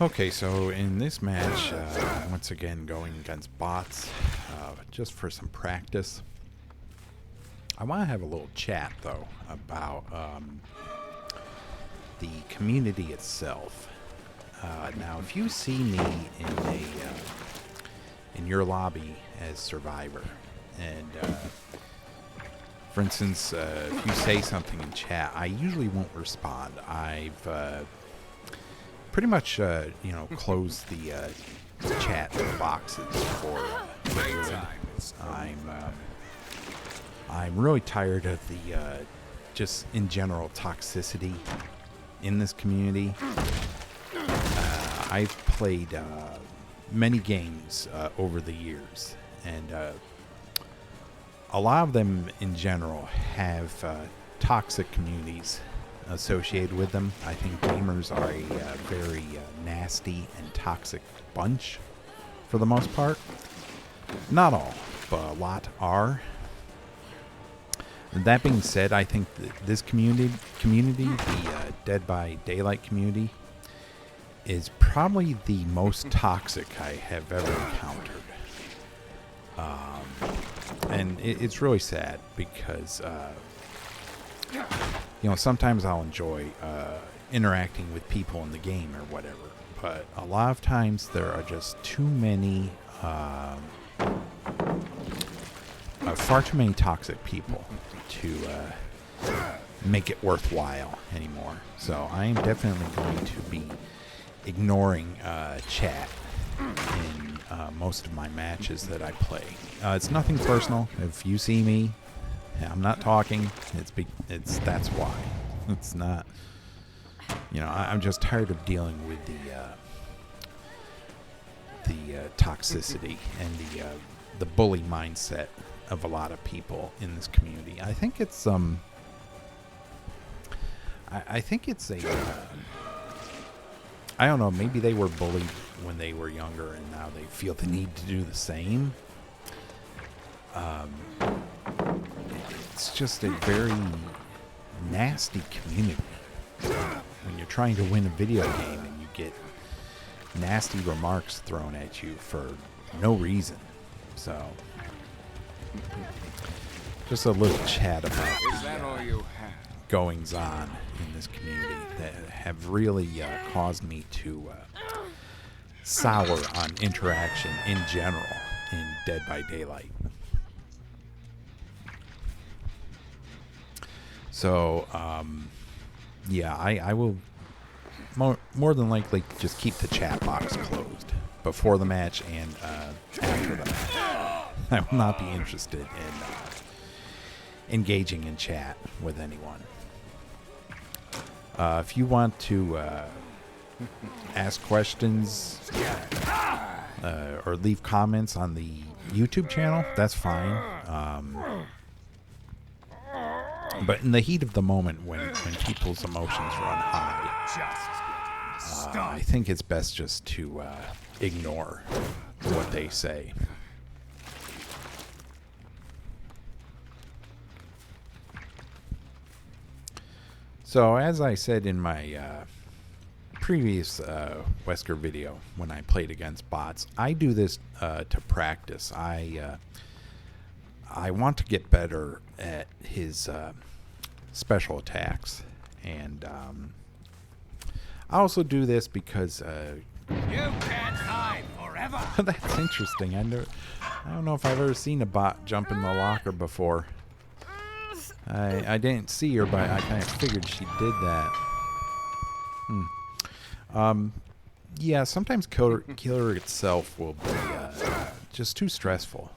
Okay, so in this match, once again going against bots, just for some practice. I want to have a little chat though about the community itself. Now, if you see me in your lobby as Survivor, and for instance, if you say something in chat, I usually won't respond. I've pretty much, closed the chat boxes for I'm really tired of the just in general toxicity in this community. I've played many games over the years, and a lot of them in general have toxic communities associated with them. I think gamers are a very nasty and toxic bunch for the most part. Not all, but a lot are. That being said, I think this community, the Dead by Daylight community, is probably the most toxic I have ever encountered. And it's really sad because, sometimes I'll enjoy interacting with people in the game or whatever, but a lot of times there are just too many, far too many toxic people to make it worthwhile anymore. So I am definitely going to be ignoring chat in most of my matches that I play. It's nothing personal. If you see me, I'm not talking. That's why. It's not. I'm just tired of dealing with the toxicity and the bully mindset of a lot of people in this community. I think it's I think it's a I don't know, maybe they were bullied when they were younger and now they feel the need to do the same. It's just a very nasty community. When you're trying to win a video game and you get nasty remarks thrown at you for no reason. So just a little chat about the goings on in this community that have really caused me to sour on interaction in general in Dead by Daylight. So, I will more than likely just keep the chat box closed before the match and after the match. I will not be interested in engaging in chat with anyone. If you want to ask questions or leave comments on the YouTube channel, that's fine. But in the heat of the moment, when people's emotions run high, I think it's best just to ignore what they say. So, as I said in my previous Wesker video, when I played against bots, I do this to practice. I want to get better at his special attacks, and I also do this because you can't hide forever. That's interesting. I don't know if I've ever seen a bot jump in the locker before. I didn't see her, but I kind of figured she did that. Yeah, sometimes killer itself will be just too stressful.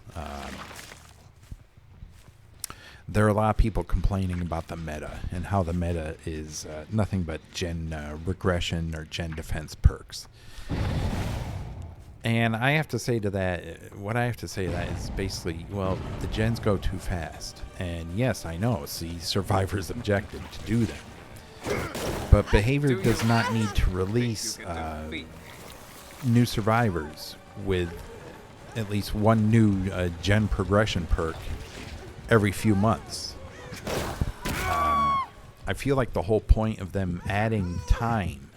There are a lot of people complaining about the meta and how the meta is nothing but gen regression or gen defense perks. And I have to say to that, what I have to say to that is basically, well, the gens go too fast. And yes, I know, see, Survivor's objective to do that. But behavior does not need to release new survivors with at least one new gen progression perk every few months. I feel like the whole point of them adding time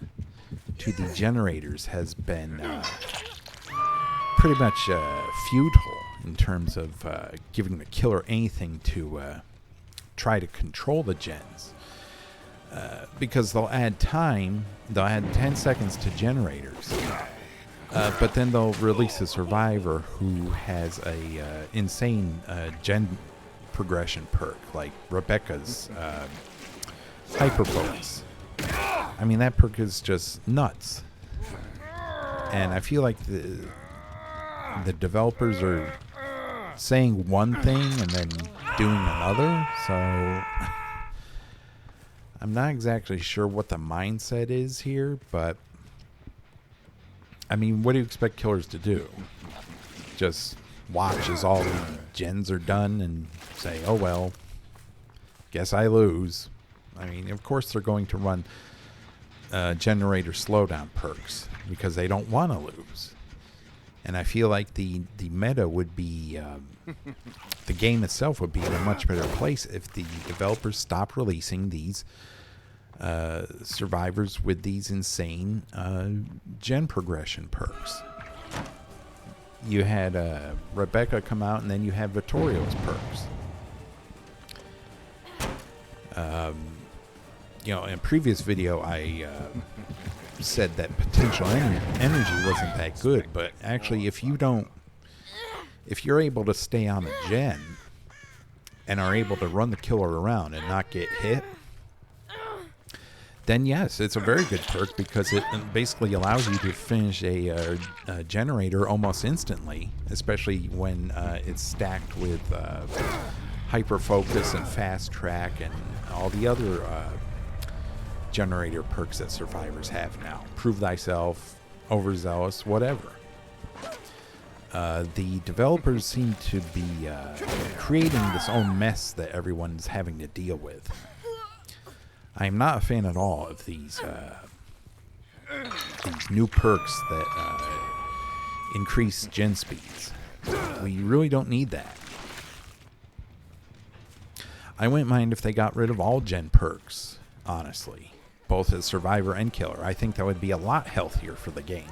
to the generators has been pretty much futile in terms of giving the killer anything to try to control the gens. Because they'll add 10 seconds to generators. But then they'll release a survivor who has a insane gen progression perk, like Rebecca's hyper focus. I mean, that perk is just nuts. And I feel like the developers are saying one thing and then doing another, so I'm not exactly sure what the mindset is here, but I mean, what do you expect killers to do? Just watch as all the gens are done and say, oh well, guess I lose. I mean, of course they're going to run generator slowdown perks because they don't want to lose. And I feel like the meta would be, the game itself would be in a much better place if the developers stopped releasing these survivors with these insane gen progression perks. You had Rebecca come out, and then you had Vittorio's perks. You know, in a previous video, I said that potential energy wasn't that good, but actually, if you're able to stay on a gen and are able to run the killer around and not get hit, then yes, it's a very good perk because it basically allows you to finish a generator almost instantly, especially when it's stacked with hyper focus and fast track and all the other generator perks that survivors have now. Prove thyself, overzealous, whatever. The developers seem to be creating this own mess that everyone's having to deal with. I am not a fan at all of these new perks that increase gen speeds. We really don't need that. I wouldn't mind if they got rid of all gen perks, honestly, both as survivor and killer. I think that would be a lot healthier for the game.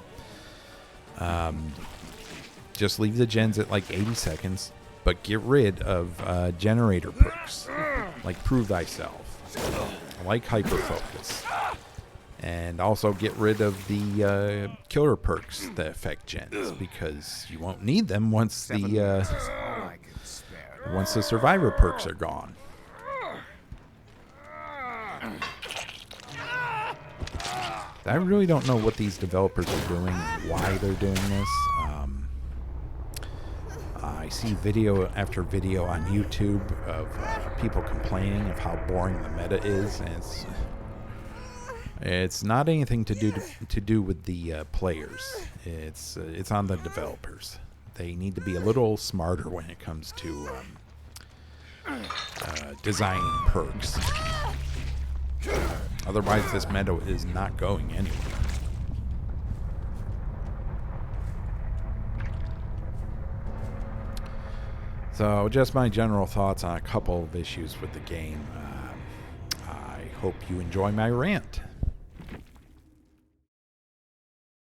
Just leave the gens at like 80 seconds, but get rid of generator perks, like Prove Thyself, like Hyper Focus, and also get rid of the killer perks that affect gens, because you won't need them once the survivor perks are gone. I really don't know what these developers are doing, why they're doing this. I see video after video on YouTube of people complaining of how boring the meta is, and it's not anything to do with the players. It's on the developers. They need to be a little smarter when it comes to designing perks. Otherwise, this meta is not going anywhere. So, just my general thoughts on a couple of issues with the game. I hope you enjoy my rant.